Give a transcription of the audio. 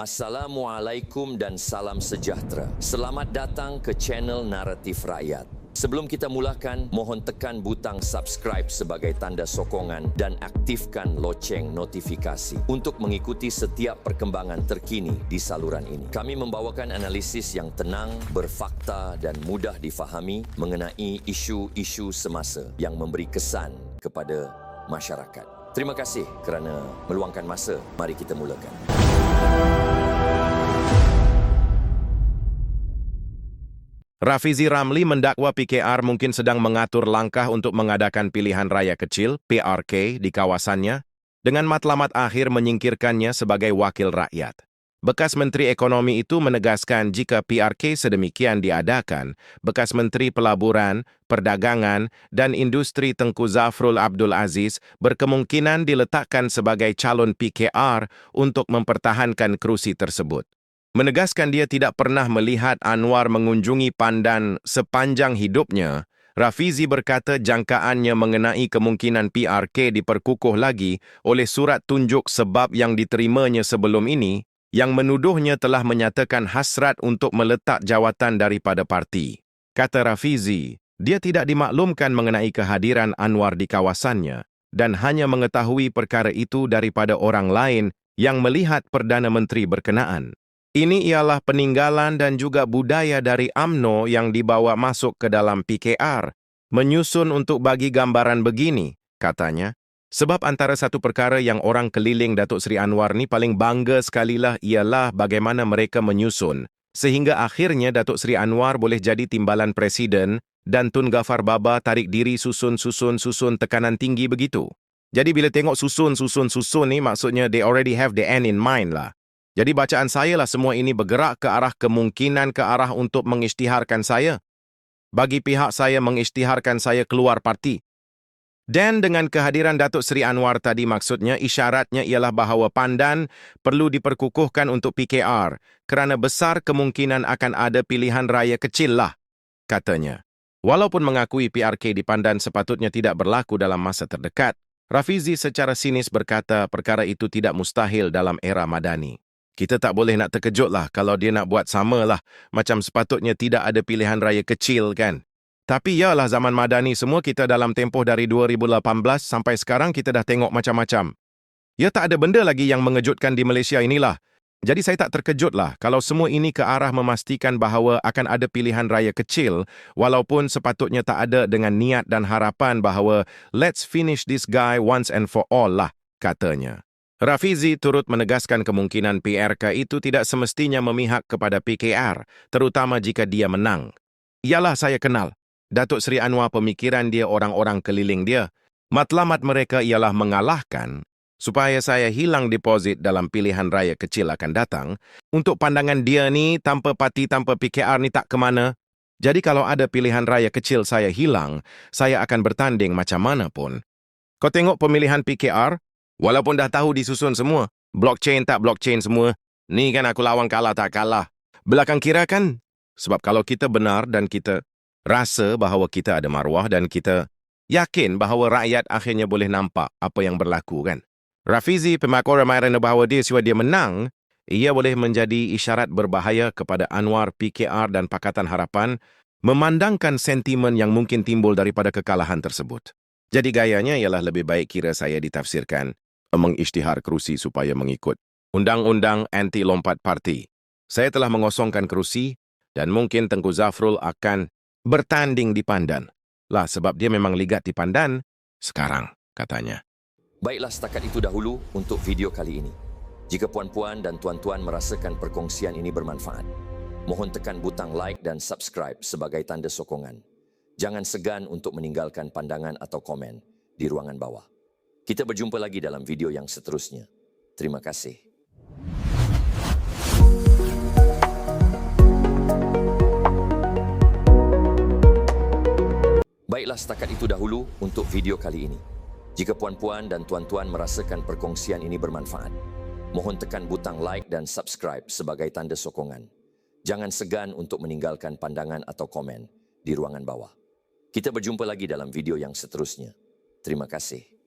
Assalamualaikum dan salam sejahtera. Selamat datang ke channel Naratif Rakyat. Sebelum kita mulakan, mohon tekan butang subscribe sebagai tanda sokongan dan aktifkan loceng notifikasi untuk mengikuti setiap perkembangan terkini di saluran ini. Kami membawakan analisis yang tenang, berfakta dan mudah difahami mengenai isu-isu semasa yang memberi kesan kepada masyarakat. Terima kasih kerana meluangkan masa. Mari kita mulakan. Rafizi Ramli mendakwa PKR mungkin sedang mengatur langkah untuk mengadakan pilihan raya kecil (PRK) di kawasannya dengan matlamat akhir menyingkirkannya sebagai wakil rakyat. Bekas Menteri Ekonomi itu menegaskan jika PRK sedemikian diadakan, bekas Menteri Pelaburan, Perdagangan dan Industri Tengku Zafrul Abdul Aziz berkemungkinan diletakkan sebagai calon PKR untuk mempertahankan kerusi tersebut. Menegaskan dia tidak pernah melihat Anwar mengunjungi Pandan sepanjang hidupnya, Rafizi berkata jangkaannya mengenai kemungkinan PRK diperkukuh lagi oleh surat tunjuk sebab yang diterimanya sebelum ini, yang menuduhnya telah menyatakan hasrat untuk meletak jawatan daripada parti. Kata Rafizi, dia tidak dimaklumkan mengenai kehadiran Anwar di kawasannya dan hanya mengetahui perkara itu daripada orang lain yang melihat Perdana Menteri berkenaan. Ini ialah peninggalan dan juga budaya dari UMNO yang dibawa masuk ke dalam PKR, menyusun untuk bagi gambaran begini, katanya. Sebab antara satu perkara yang orang keliling Datuk Seri Anwar ni paling bangga sekalilah ialah bagaimana mereka menyusun, sehingga akhirnya Datuk Seri Anwar boleh jadi timbalan Presiden dan Tun Gafar Baba tarik diri susun tekanan tinggi begitu. Jadi bila tengok susun ni maksudnya they already have the end in mind lah. Jadi bacaan saya lah semua ini bergerak ke arah kemungkinan ke arah untuk mengisytiharkan saya. Bagi pihak saya mengisytiharkan saya keluar parti. Dan dengan kehadiran Datuk Seri Anwar tadi maksudnya isyaratnya ialah bahawa Pandan perlu diperkukuhkan untuk PKR kerana besar kemungkinan akan ada pilihan raya kecil lah, katanya. Walaupun mengakui PRK di Pandan sepatutnya tidak berlaku dalam masa terdekat, Rafizi secara sinis berkata perkara itu tidak mustahil dalam era Madani. Kita tak boleh nak terkejut lah kalau dia nak buat sama lah. Macam sepatutnya tidak ada pilihan raya kecil kan. Tapi yalah zaman Madani semua kita dalam tempoh dari 2018 sampai sekarang kita dah tengok macam-macam. Ya tak ada benda lagi yang mengejutkan di Malaysia inilah. Jadi saya tak terkejut lah kalau semua ini ke arah memastikan bahawa akan ada pilihan raya kecil walaupun sepatutnya tak ada dengan niat dan harapan bahawa let's finish this guy once and for all lah, katanya. Rafizi turut menegaskan kemungkinan PRK itu tidak semestinya memihak kepada PKR, terutama jika dia menang. Ialah saya kenal. Datuk Seri Anwar pemikiran dia orang-orang keliling dia. Matlamat mereka ialah mengalahkan supaya saya hilang deposit dalam pilihan raya kecil akan datang. Untuk pandangan dia ni, tanpa parti, tanpa PKR ni tak ke mana. Jadi kalau ada pilihan raya kecil saya hilang, saya akan bertanding macam mana pun. Kau tengok pemilihan PKR? Walaupun dah tahu disusun semua, blockchain tak blockchain semua, ni kan aku lawan kalah tak kalah. Belakang kira kan? Sebab kalau kita benar dan kita rasa bahawa kita ada maruah dan kita yakin bahawa rakyat akhirnya boleh nampak apa yang berlaku kan. Rafizi pemakor ramai bahawa dia siwa dia menang, ia boleh menjadi isyarat berbahaya kepada Anwar, PKR dan Pakatan Harapan memandangkan sentimen yang mungkin timbul daripada kekalahan tersebut. Jadi gayanya ialah lebih baik kira saya ditafsirkan mengisytihar kerusi supaya mengikut Undang-Undang Anti Lompat Parti. Saya telah mengosongkan kerusi dan mungkin Tengku Zafrul akan bertanding di Pandan. Lah sebab dia memang ligat di Pandan sekarang, katanya. Baiklah setakat itu dahulu untuk video kali ini. Jika puan-puan dan tuan-tuan merasakan perkongsian ini bermanfaat, mohon tekan butang like dan subscribe sebagai tanda sokongan. Jangan segan untuk meninggalkan pandangan atau komen di ruangan bawah. Kita berjumpa lagi dalam video yang seterusnya. Terima kasih. Baiklah setakat itu dahulu untuk video kali ini. Jika puan-puan dan tuan-tuan merasakan perkongsian ini bermanfaat, mohon tekan butang like dan subscribe sebagai tanda sokongan. Jangan segan untuk meninggalkan pandangan atau komen di ruangan bawah. Kita berjumpa lagi dalam video yang seterusnya. Terima kasih.